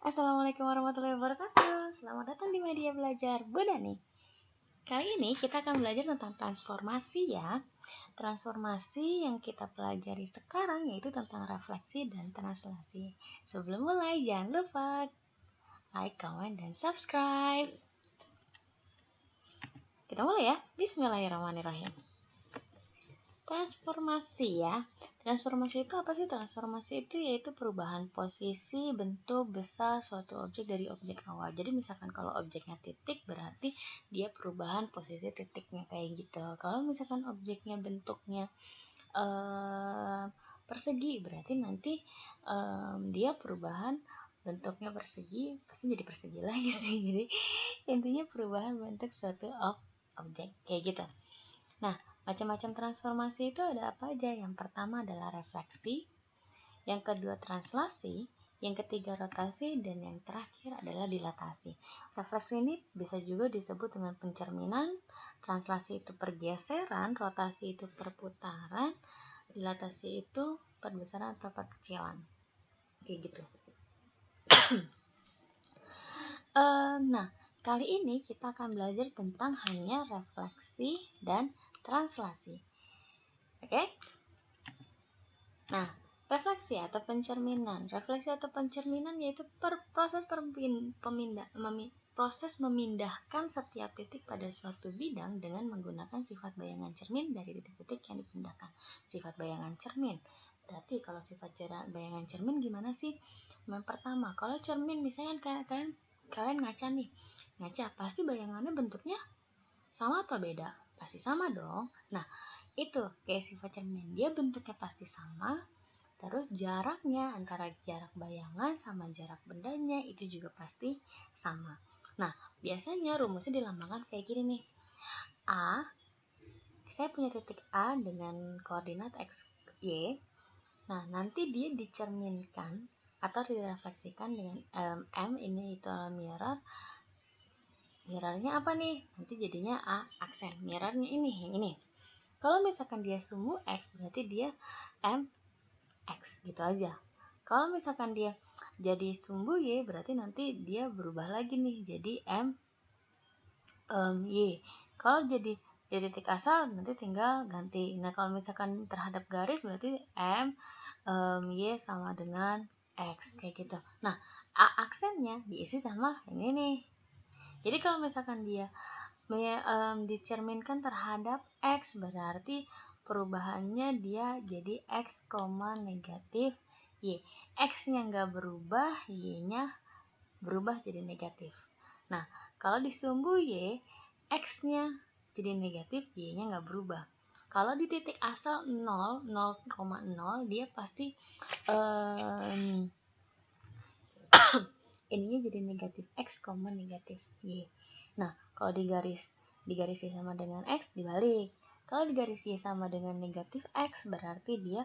Assalamualaikum warahmatullahi wabarakatuh. Selamat datang di Media Belajar Bunda nih. Kali ini kita akan belajar tentang transformasi ya. Transformasi yang kita pelajari sekarang yaitu tentang refleksi dan translasi. Sebelum mulai jangan lupa like, comment, dan subscribe. Kita mulai ya. Bismillahirrahmanirrahim. Transformasi ya. Transformasi itu apa sih? Transformasi itu yaitu perubahan posisi, bentuk, besar suatu objek dari objek awal. Jadi misalkan kalau objeknya titik berarti dia perubahan posisi titiknya kayak gitu. Kalau misalkan objeknya bentuknya persegi berarti nanti dia perubahan bentuknya persegi, pasti jadi persegi lagi sih. Jadi intinya perubahan bentuk suatu objek kayak gitu. Nah, macam-macam transformasi itu ada apa aja? Yang pertama adalah refleksi, yang kedua translasi, yang ketiga rotasi, dan yang terakhir adalah dilatasi. Refleksi ini bisa juga disebut dengan pencerminan, translasi itu pergeseran, rotasi itu perputaran, dilatasi itu perbesaran atau perkecilan. Kayak gitu. Nah, kali ini kita akan belajar tentang hanya refleksi dan translasi. Oke? Nah, refleksi atau pencerminan. Refleksi atau pencerminan yaitu proses memindahkan setiap titik pada suatu bidang dengan menggunakan sifat bayangan cermin dari titik-titik yang dipindahkan. Sifat bayangan cermin. Berarti kalau sifat bayangan cermin gimana sih? Yang pertama, kalau cermin misalnya kalian ngaca nih. Ngaca, pasti bayangannya bentuknya sama atau beda? Pasti sama dong. Nah, itu kayak sifat cermin, dia bentuknya pasti sama, terus jaraknya antara jarak bayangan sama jarak bendanya itu juga pasti sama. Nah, biasanya rumusnya dilambangkan kayak gini nih. Saya punya titik A dengan koordinat x, y. Nah, nanti dia dicerminkan atau direfleksikan dengan M, ini itu mirror. Mirrornya apa nih? Nanti jadinya A aksen. Mirrornya ini, yang ini. Kalau misalkan dia sumbu X, berarti dia MX gitu aja. Kalau misalkan dia jadi sumbu Y, berarti nanti dia berubah lagi nih, jadi Y. Kalau jadi titik asal, nanti tinggal ganti. Nah, kalau misalkan terhadap garis, berarti Y sama dengan X, kayak gitu. Nah, A aksennya diisi sama ini nih. Jadi kalau misalkan dia dicerminkan terhadap X, berarti perubahannya dia jadi X, negatif Y. X-nya nggak berubah, Y-nya berubah jadi negatif. Nah, kalau di sumbu Y, X-nya jadi negatif, Y-nya nggak berubah. Kalau di titik asal 0, 0,0, dia pasti ininya jadi negatif X, negatif Y. Nah, kalau di garis Y sama dengan X, dibalik. Kalau di garis Y sama dengan negatif X, berarti dia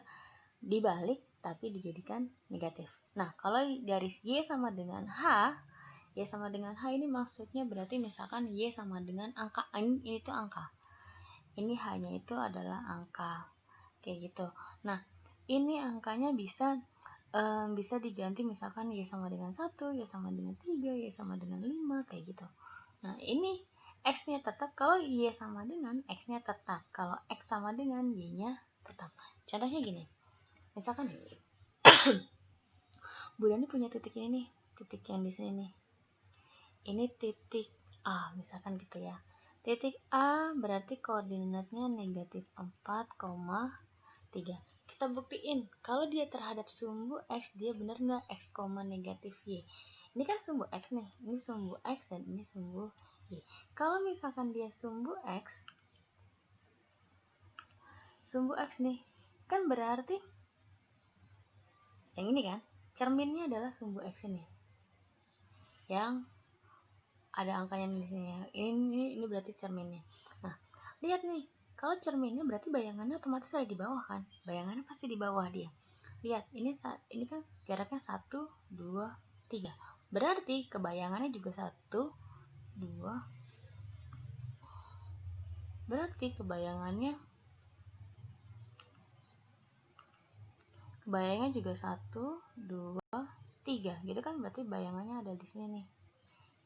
dibalik tapi dijadikan negatif. Nah, kalau garis Y sama dengan H, Y sama dengan H ini maksudnya berarti misalkan Y sama dengan angka, ini tuh angka. Ini hanya itu adalah angka. Kayak gitu. Nah, ini angkanya bisa diganti misalkan Y sama dengan 1, Y sama dengan 3, Y sama dengan 5, kayak gitu. Nah, ini X-nya tetap, kalau Y sama dengan X-nya tetap, kalau X sama dengan Y-nya tetap. Contohnya gini, misalkan Bu Dani punya titik ini nih, titik yang di sini nih. Ini titik A, misalkan gitu ya. Titik A berarti koordinatnya negatif 4,3. Kita buktiin kalau dia terhadap sumbu X, dia benar nggak X, negatif Y. Ini kan sumbu X nih, ini sumbu X dan ini sumbu Y. Kalau misalkan dia sumbu X nih, kan berarti yang ini kan, cerminnya adalah sumbu X ini, yang ada angkanya di sini. Ini berarti cerminnya. Nah, lihat nih, kalau cerminnya berarti bayangannya otomatis ada di bawah kan? Bayangannya pasti di bawah dia. Lihat, ini kan jaraknya 1, 2, 3. Berarti kebayangannya juga 1, 2. Berarti kebayangannya juga 1, 2, 3 gitu kan, berarti bayangannya ada di sini nih.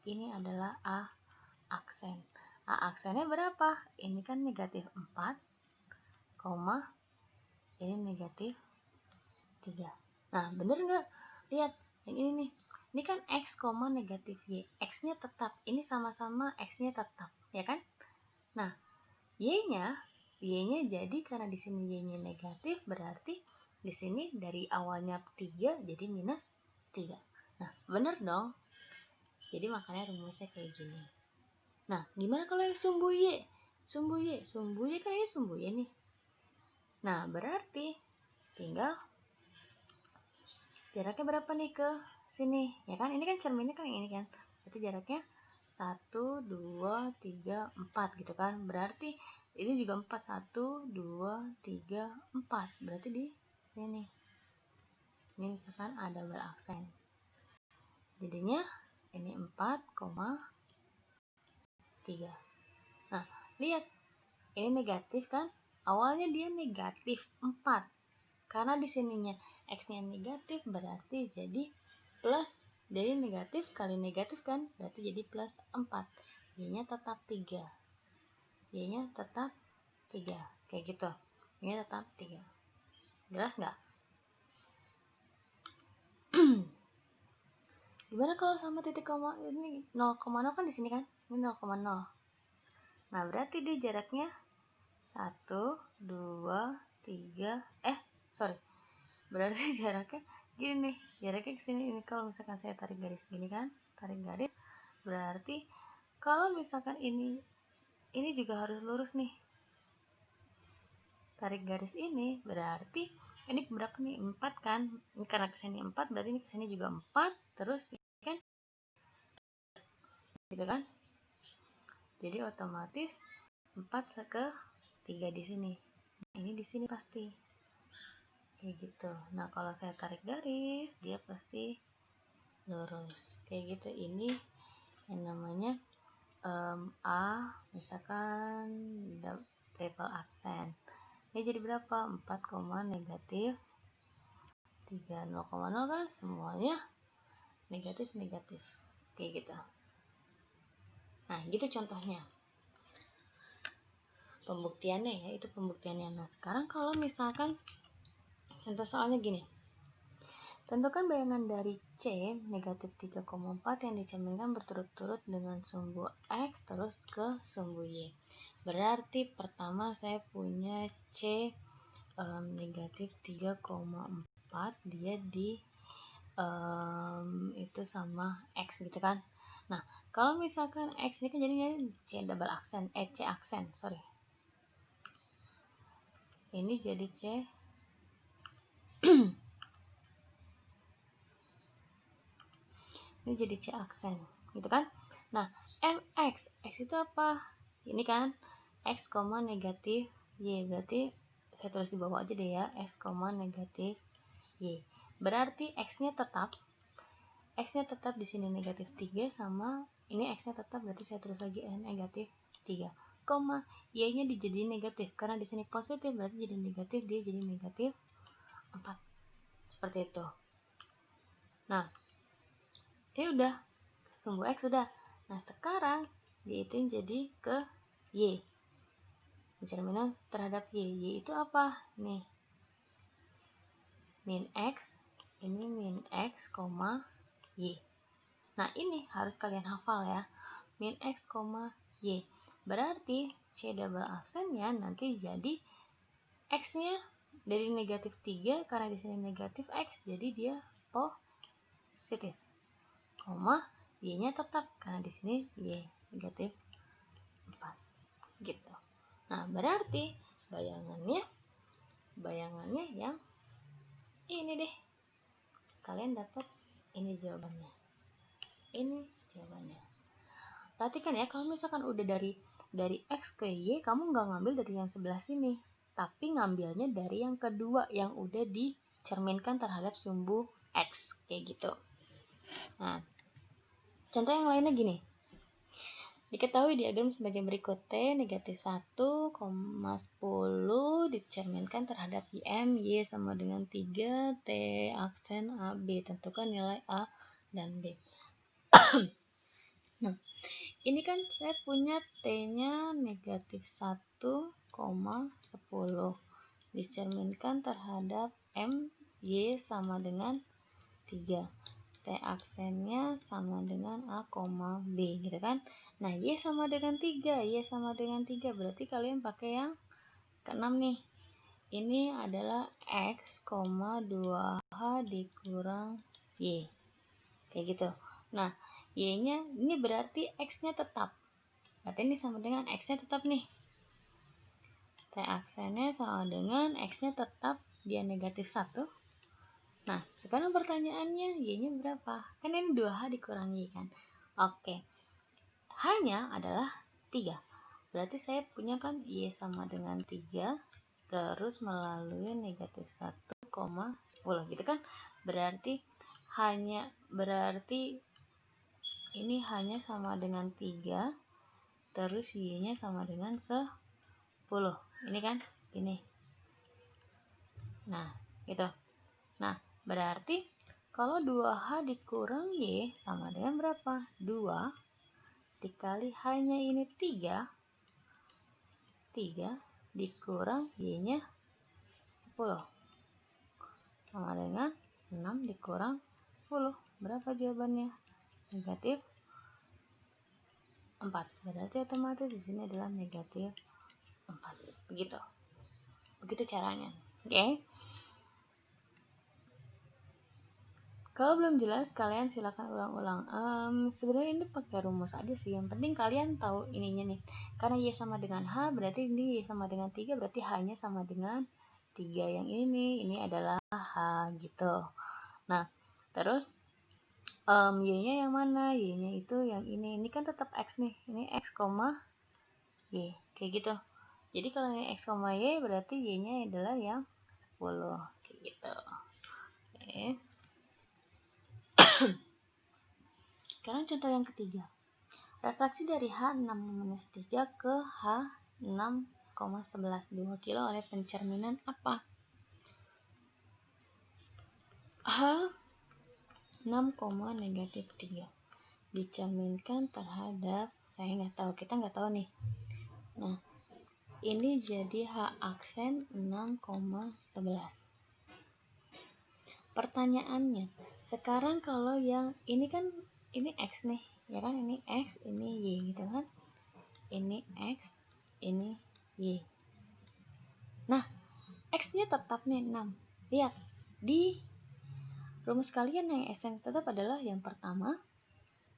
Ini adalah A aksen. A aksennya berapa? Ini kan negatif 4, ini negatif 3. Nah, bener nggak? Lihat, yang ini nih. Ini kan X, negatif Y. X-nya tetap. Ini sama-sama X-nya tetap, ya kan? Nah, Y-nya jadi karena di sini Y-nya negatif, berarti di sini dari awalnya 3 jadi minus 3. Nah, bener dong. Jadi makanya rumusnya kayak gini. Nah, gimana kalau yang sumbu Y? Sumbu Y kan ini sumbu Y nih. Nah, berarti tinggal jaraknya berapa nih ke sini, ya kan? Ini kan cerminnya kan yang ini kan. Berarti jaraknya 1, 2, 3, 4 gitu kan. Berarti ini juga 4, 1, 2, 3, 4. Berarti di sini. Ini misalkan ada double aksen. Jadinya ini 4,3. Nah, lihat. Ini negatif kan? Awalnya dia negatif 4. Karena di sininya X-nya negatif, berarti jadi plus. Dari negatif kali negatif kan? Berarti jadi plus 4. Y-nya tetap 3. Y-nya tetap 3. Kayak gitu. Y-nya tetap 3. Jelas nggak? Gimana kalau sama titik koma ini 0,0 kan di sini kan? Ini 0,0. Nah, berarti dia jaraknya 1, 2, 3. Berarti jaraknya gini nih. Jaraknya ke sini. Ini kalau misalkan saya tarik garis gini kan? Tarik garis. Berarti kalau misalkan ini juga harus lurus nih. Tarik garis ini berarti ini berapa nih? 4 kan? Ini karena kesini 4, berarti ini kesini juga 4. Terus kan? Gitu kan? Jadi otomatis 4 ke 3 di sini. Ini di sini pasti. Kayak gitu. Nah, kalau saya tarik garis, dia pasti lurus. Kayak gitu. Ini yang namanya A, misalkan triple aksen. Ini jadi berapa? 4, negatif 3. 0,0 kan semuanya negatif. Kayak gitu. Nah, gitu contohnya. Pembuktiannya ya, itu pembuktiannya. Nah, sekarang kalau misalkan contoh soalnya gini. Tentukan bayangan dari C negatif 3,4 yang dicerminkan berturut-turut dengan sumbu X terus ke sumbu Y. Berarti pertama saya punya C negatif 3,4, dia di itu sama X gitu kan. Nah, kalau misalkan X ini kan jadinya C double aksen, C aksen, sorry. Ini jadi C ini jadi C aksen gitu kan. Nah, MX, X itu apa? Ini kan X, negatif Y, berarti saya tulis di bawah aja deh ya, X, negatif Y. Berarti X-nya tetap di sini negatif 3 sama ini X-nya tetap, berarti saya tulis lagi negatif 3. Y-nya dijadiin negatif karena di sini positif, berarti jadi negatif, dia jadi negatif 4. Seperti itu. Nah, ini udah sumbu X sudah. Nah, sekarang dihitung jadi ke Y. Pencerminan terhadap Y. Y itu apa? Nih. Min X. Ini min X, Y. Nah, ini harus kalian hafal ya. Min X, Y. Berarti C double aksennya nanti jadi X-nya dari negatif 3, karena di sini negatif X, jadi dia positif. Y-nya tetap karena di sini Y negatif 4 gitu. Nah, berarti bayangannya yang ini deh. Kalian dapat ini jawabannya. Perhatikan ya, kalau misalkan udah dari X ke Y, kamu nggak ngambil dari yang sebelah sini, tapi ngambilnya dari yang kedua yang udah dicerminkan terhadap sumbu X kayak gitu. Nah, contoh yang lainnya gini. Diketahui diagram sebagai berikut. T negatif 1,10 dicerminkan terhadap YM. Y sama dengan 3. T aksen AB. Tentukan nilai A dan B. Nah, ini kan saya punya T-nya negatif 1,10 dicerminkan terhadap M. Y sama dengan 3. T aksennya sama dengan A, B gitu kan. Nah, Y sama dengan 3, Y sama dengan 3, berarti kalian pakai yang ke-6 nih. Ini adalah X, 2H dikurang Y. Kayak gitu. Nah, Y-nya ini berarti X-nya tetap. Berarti ini sama dengan X-nya tetap nih. T aksennya sama dengan X-nya tetap, dia negatif 1. Nah, sekarang pertanyaannya, Y-nya berapa? Kan ini 2H dikurangi kan? Oke. H-nya adalah 3. Berarti saya punya kan Y sama dengan 3, terus melalui negatif 1,10 gitu kan? Berarti ini hanya sama dengan 3, terus Y-nya sama dengan 10. Ini kan? Ini. Nah, gitu. Nah, berarti kalau 2H dikurang Y sama dengan berapa? 2 dikali hanya ini 3 dikurang Y-nya 10 sama dengan 6 dikurang 10. Berapa jawabannya? Negatif 4. Berarti otomatis di sini adalah negatif 4. Begitu caranya. Oke. Kalau belum jelas, kalian silakan ulang-ulang. Sebenarnya ini pakai rumus aja sih. Yang penting kalian tahu ininya nih. Karena Y sama dengan H, berarti ini Y sama dengan 3, berarti H-nya sama dengan 3. Yang ini adalah H gitu. Nah, terus Y-nya yang mana? Y-nya itu yang ini. Ini kan tetap X nih. Ini X, Y. Kayak gitu. Jadi kalau ini X, Y, berarti Y-nya adalah yang 10. Kayak gitu. Oke. Sekarang contoh yang ketiga. Refraksi dari H6-3 ke H6,11 2 oleh pencerminan apa? H6,-3 dicerminkan terhadap, saya nggak tahu, kita nggak tahu nih. Nah, ini jadi H aksen 6,11. Pertanyaannya, sekarang kalau yang ini kan ini X nih, ya kan, ini X, ini Y gitu kan. Ini X, ini Y. Nah, X-nya tetap nih 6. Lihat, di rumus kalian yang X yang tetap adalah yang pertama,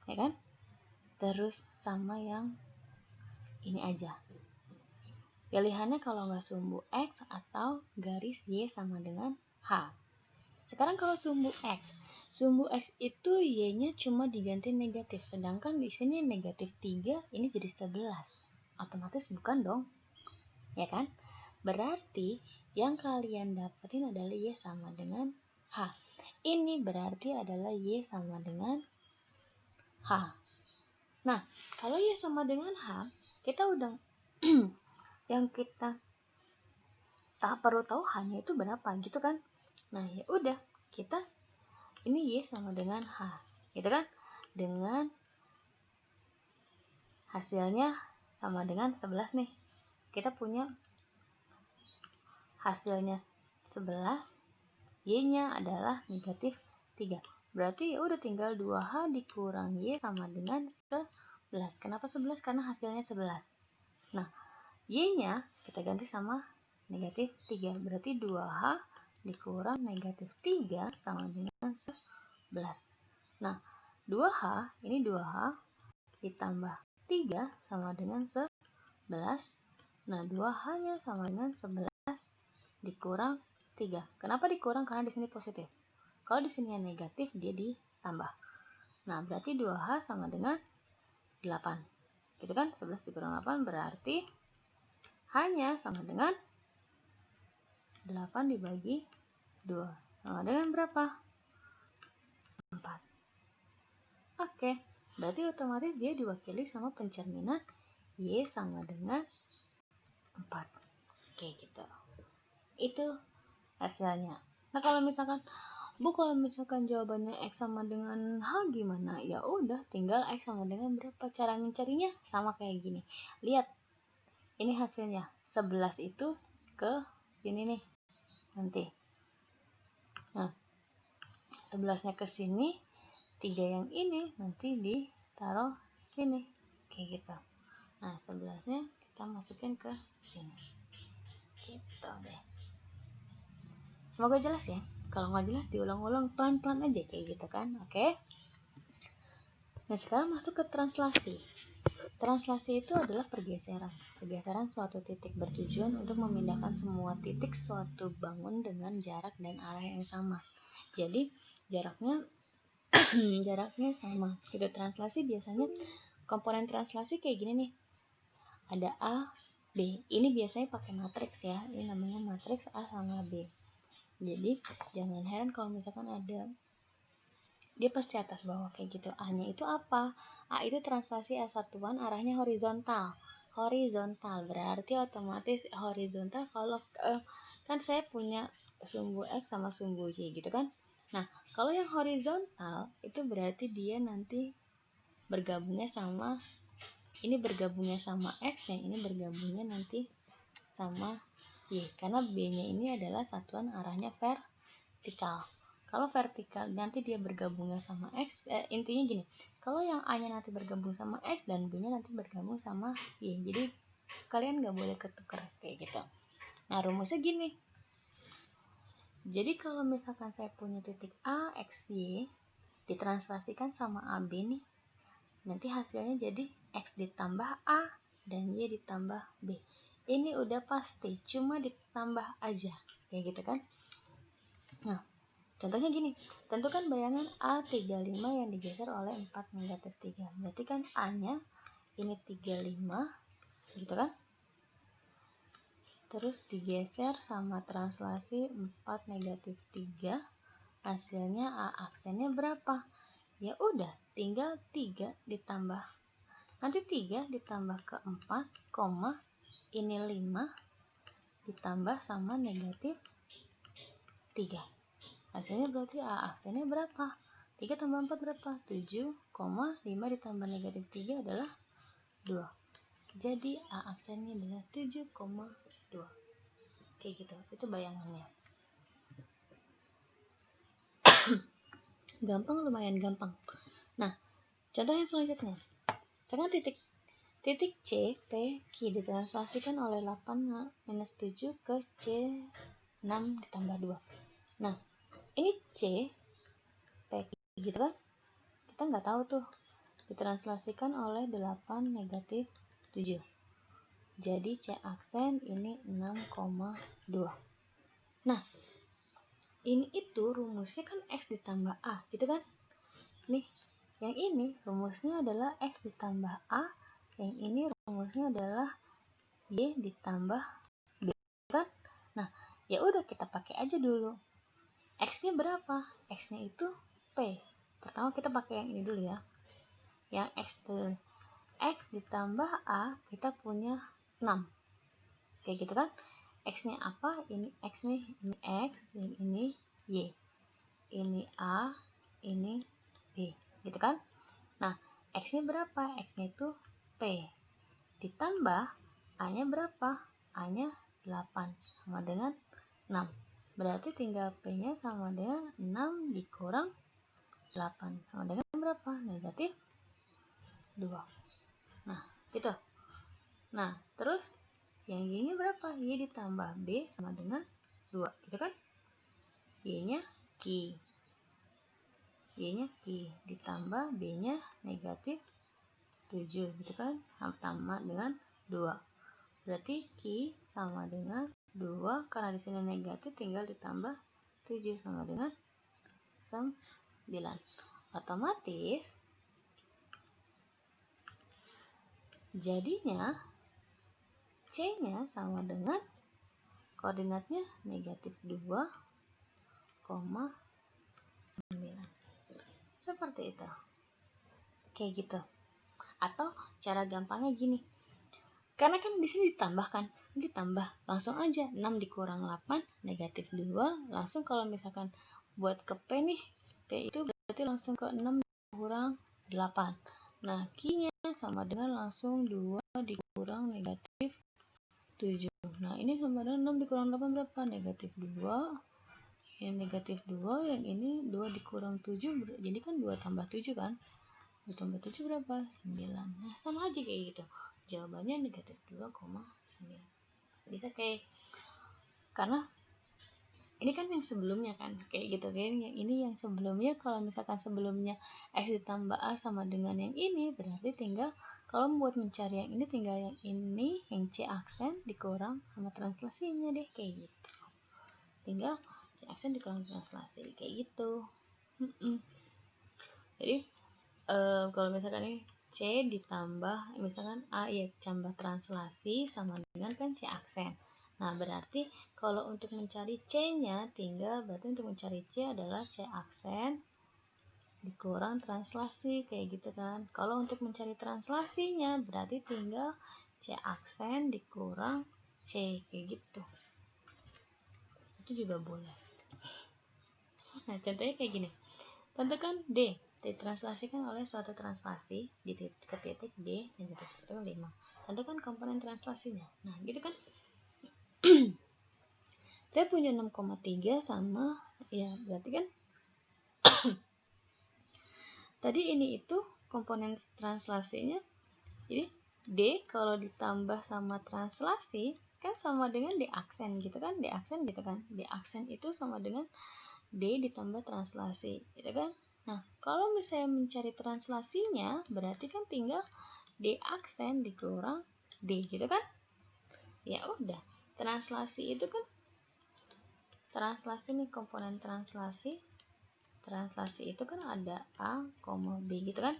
ya kan? Terus sama yang ini aja. Pilihannya kalau nggak sumbu X atau garis Y sama dengan H. Sekarang kalau sumbu X itu Y-nya cuma diganti negatif, sedangkan di sini negatif 3, ini jadi 11. Otomatis bukan dong, ya kan? Berarti yang kalian dapetin adalah Y sama dengan H. Ini berarti adalah Y sama dengan H. Nah, kalau Y sama dengan H, kita udah yang kita tak perlu tahu hanya itu berapa gitu kan. Nah, ya udah, kita ini Y sama dengan H, gitu kan? Dengan hasilnya sama dengan 11 nih. Kita punya hasilnya 11, Y-nya adalah negatif 3. Berarti ya udah tinggal 2H dikurang Y sama dengan 11. Kenapa 11? Karena hasilnya 11. Nah, Y-nya kita ganti sama negatif 3. Berarti 2H dikurang negatif 3 sama dengan 11. Nah, 2H, ini 2H ditambah 3 sama dengan 11. Nah, 2H-nya sama dengan 11 dikurang 3. Kenapa dikurang? Karena di sini positif. Kalau di sini yang negatif, dia ditambah. Nah, berarti 2H sama dengan 8. Gitu kan? 11 dikurang 8 berarti H-nya sama dengan 8 dibagi 2. Sama dengan berapa? 4. Oke. Berarti otomatis dia diwakili sama pencerminan Y sama dengan 4. Kayak gitu. Itu hasilnya. Nah, kalau misalkan jawabannya X sama dengan H gimana? Ya udah, tinggal X sama dengan berapa. Cara mencarinya sama kayak gini. Lihat, ini hasilnya. 11 itu ke sini nih. Nanti. Nah, 11-nya ke sini, 3 yang ini nanti ditaruh sini. Kayak gitu. Nah, 11-nya kita masukin ke sini. Gitu deh. Semoga jelas ya. Kalau nggak jelas diulang-ulang pelan-pelan aja kayak gitu kan. Oke. Nah, sekarang masuk ke translasi. Translasi itu adalah pergeseran. Pergeseran suatu titik bertujuan untuk memindahkan semua titik suatu bangun dengan jarak dan arah yang sama. Jadi, jaraknya jaraknya sama. Gitu. Translasi biasanya komponen translasi kayak gini nih. Ada A, B. Ini biasanya pakai matriks ya. Ini namanya matriks A sama B. Jadi, jangan heran kalau misalkan ada dia pasti atas bawah kayak gitu. A-nya itu apa? A itu translasi A satuan arahnya horizontal. Horizontal berarti otomatis horizontal kalau kan saya punya sumbu X sama sumbu Y gitu kan. Nah, kalau yang horizontal itu berarti dia nanti bergabungnya sama X, yang ini bergabungnya nanti sama Y. Karena B-nya ini adalah satuan arahnya vertikal. Kalau vertikal nanti dia bergabungnya sama X, intinya gini, kalau yang A-nya nanti bergabung sama X dan B-nya nanti bergabung sama Y. Jadi kalian nggak boleh ketukar kayak gitu. Nah, rumusnya gini. Jadi kalau misalkan saya punya titik A, X, Y ditranslasikan sama AB nih, nanti hasilnya jadi X ditambah A dan Y ditambah B. Ini udah pasti, cuma ditambah aja kayak gitu kan. Nah, contohnya gini, tentukan bayangan A35 yang digeser oleh 4 negatif 3. Berarti kan A-nya ini 35, gitu kan? Terus digeser sama translasi 4 negatif 3. Hasilnya A aksennya berapa? Ya udah, tinggal 3 ditambah. Nanti 3 ditambah ke 4, ini 5 ditambah sama negatif 3. Hasilnya berarti A aksennya berapa? 3 tambah 4 berapa? 7, 5 ditambah negatif 3 adalah 2. Jadi A aksennya adalah 7,2. Kayak gitu. Itu bayangannya. Gampang, lumayan gampang. Nah, contoh yang selanjutnya. Sekarang titik C, P, Q ditranslasikan oleh 8 minus 7 ke C6 ditambah 2. Nah, ini C, P, gitu kan? Kita nggak tahu tuh. Ditranslasikan oleh 8 negatif 7. Jadi C aksen ini 6,2. Nah, ini itu rumusnya kan X ditambah A, gitu kan? Nih, yang ini rumusnya adalah X ditambah A, yang ini rumusnya adalah Y ditambah B, kan? Nah, ya udah kita pakai aja dulu. X-nya berapa? X-nya itu P. Pertama kita pakai yang ini dulu ya. Yang X ditambah A, kita punya 6. Kayak gitu kan? X-nya apa? Ini X nih, ini X, dan ini Y. Ini A, ini B. Gitu kan? Nah, X-nya berapa? X-nya itu P. Ditambah A-nya berapa? A-nya 8 sama dengan 6. Berarti tinggal P-nya sama dengan 6 dikurang 8 sama dengan berapa? Negatif 2. Nah, gitu. Nah, terus yang Y-nya berapa? Y ditambah B sama dengan 2. Gitu kan? Y-nya Q. Y-nya Q ditambah B-nya negatif 7. Gitu kan? Sama dengan 2. Berarti Q sama dengan 2. Karena di sini negatif tinggal ditambah 7 sama dengan 9. Otomatis jadinya C-nya sama dengan koordinatnya negatif 2,9. Seperti itu. kayak gitu. Atau cara gampangnya gini, karena kan di sini ditambah langsung aja 6 dikurang 8 negatif 2, langsung kalau misalkan buat ke P nih, P itu berarti langsung ke 6 dikurang 8. Nah, Q-nya sama dengan langsung 2 dikurang negatif 7. Nah, ini sama dengan 6 dikurang 8 berapa? Negatif 2. Yang negatif 2, yang ini 2 dikurang 7, jadi kan 2 tambah 7 kan? 2 tambah 7 berapa? 9. Nah, sama aja kayak gitu. Jawabannya negatif 2,9. Bisa kayak, karena ini kan yang sebelumnya kan, kayak gitu kan. Yang ini yang sebelumnya, kalau misalkan sebelumnya X ditambah A sama dengan yang ini, berarti tinggal, kalau buat mencari yang ini, tinggal yang ini, yang C aksen dikurang sama translasinya deh, kayak gitu. Tinggal C aksen dikurang translasi, kayak gitu. Jadi kalau misalkan ini C ditambah misalkan A ya tambah translasi sama dengan kan C aksen. Nah, berarti kalau untuk mencari C-nya tinggal, berarti untuk mencari C adalah C aksen dikurang translasi, kayak gitu kan. Kalau untuk mencari translasinya berarti tinggal C aksen dikurang C, kayak gitu. Itu juga boleh. Nah, contohnya kayak gini. Tentukan D ditranslasikan oleh suatu translasi ke titik D yang ditetapkan 5. Tentukan komponen translasinya. Nah, gitu kan. Saya punya 6,3 sama, ya berarti kan tadi ini itu komponen translasinya. Jadi D kalau ditambah sama translasi kan sama dengan D aksen gitu kan. D aksen gitu kan. D aksen itu sama dengan D ditambah translasi gitu kan. Nah, kalau misalnya mencari translasinya, berarti kan tinggal D aksen dikurang D gitu kan. Ya udah, translasi itu kan, translasi nih, komponen translasi. Translasi itu kan ada A, B gitu kan.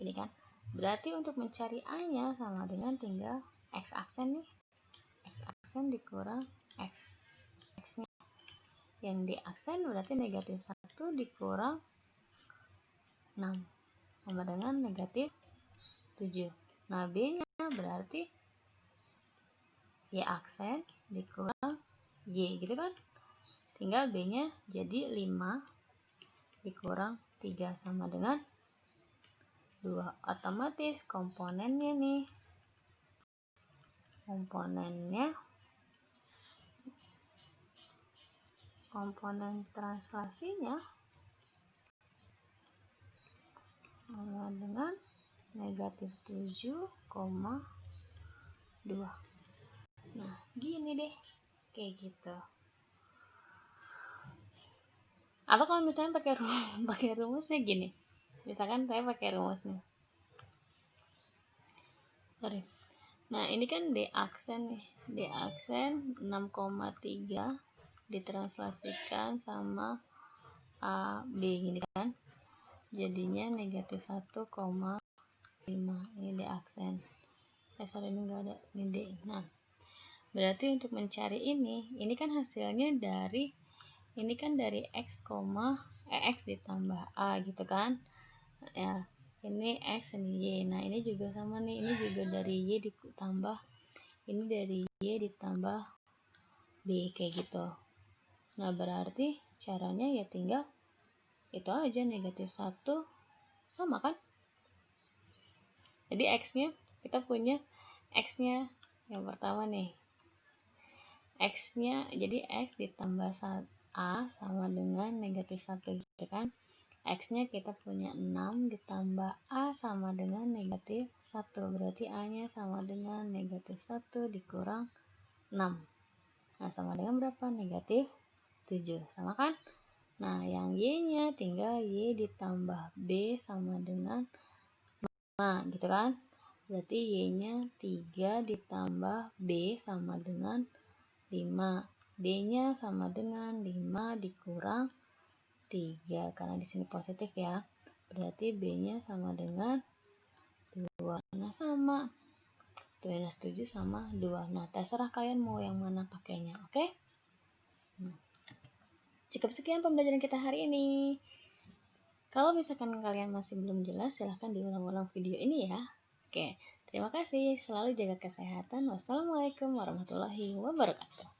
Ini kan. Berarti untuk mencari A-nya sama dengan tinggal X aksen nih. X aksen dikurang X. X-nya. Yang D aksen berarti negatif 1 dikurang 6 sama dengan negatif 7. Nah, B-nya berarti Y aksen dikurang Y gitu kan. Tinggal B-nya jadi 5 dikurang 3 sama dengan 2. Otomatis komponen translasinya sama dengan negatif 7,2. Nah, gini deh, kayak gitu. Atau kalau misalnya pakai rumusnya gini, misalkan saya pakai rumusnya. Sorry. Nah, ini kan D aksen nih. D aksen 6,3 ditranslasikan sama A, B gini kan. Jadinya negatif 1,5. Ini D aksen. Sorry, ini enggak ada. Ini D. Nah, berarti untuk mencari ini kan hasilnya dari, ini kan dari X ditambah A gitu kan. Ya, ini X, ini Y. Nah, ini juga sama nih. Ini juga dari Y ditambah, ini dari Y ditambah B, kayak gitu. Nah, berarti caranya ya tinggal itu aja, negatif 1 sama kan. Jadi X-nya, kita punya X-nya yang pertama nih. X-nya, jadi X ditambah A sama dengan negatif 1 gitu kan. X-nya kita punya 6 ditambah A sama dengan negatif 1. Berarti A-nya sama dengan negatif 1 dikurang 6. Nah, sama dengan berapa? Negatif 7. Sama kan? Nah, yang Y-nya tinggal Y ditambah B sama dengan 5 gitu kan. Berarti Y-nya 3 ditambah B sama dengan 5. B-nya sama dengan 5 dikurang 3. Karena di sini positif ya. Berarti B-nya sama dengan 2. Nah, sama. Minus 7 sama 2. Nah, terserah kalian mau yang mana pakainya, oke? Nah, cukup sekian pembelajaran kita hari ini. Kalau misalkan kalian masih belum jelas, silahkan diulang-ulang video ini ya. Oke, terima kasih. Selalu jaga kesehatan. Wassalamualaikum warahmatullahi wabarakatuh.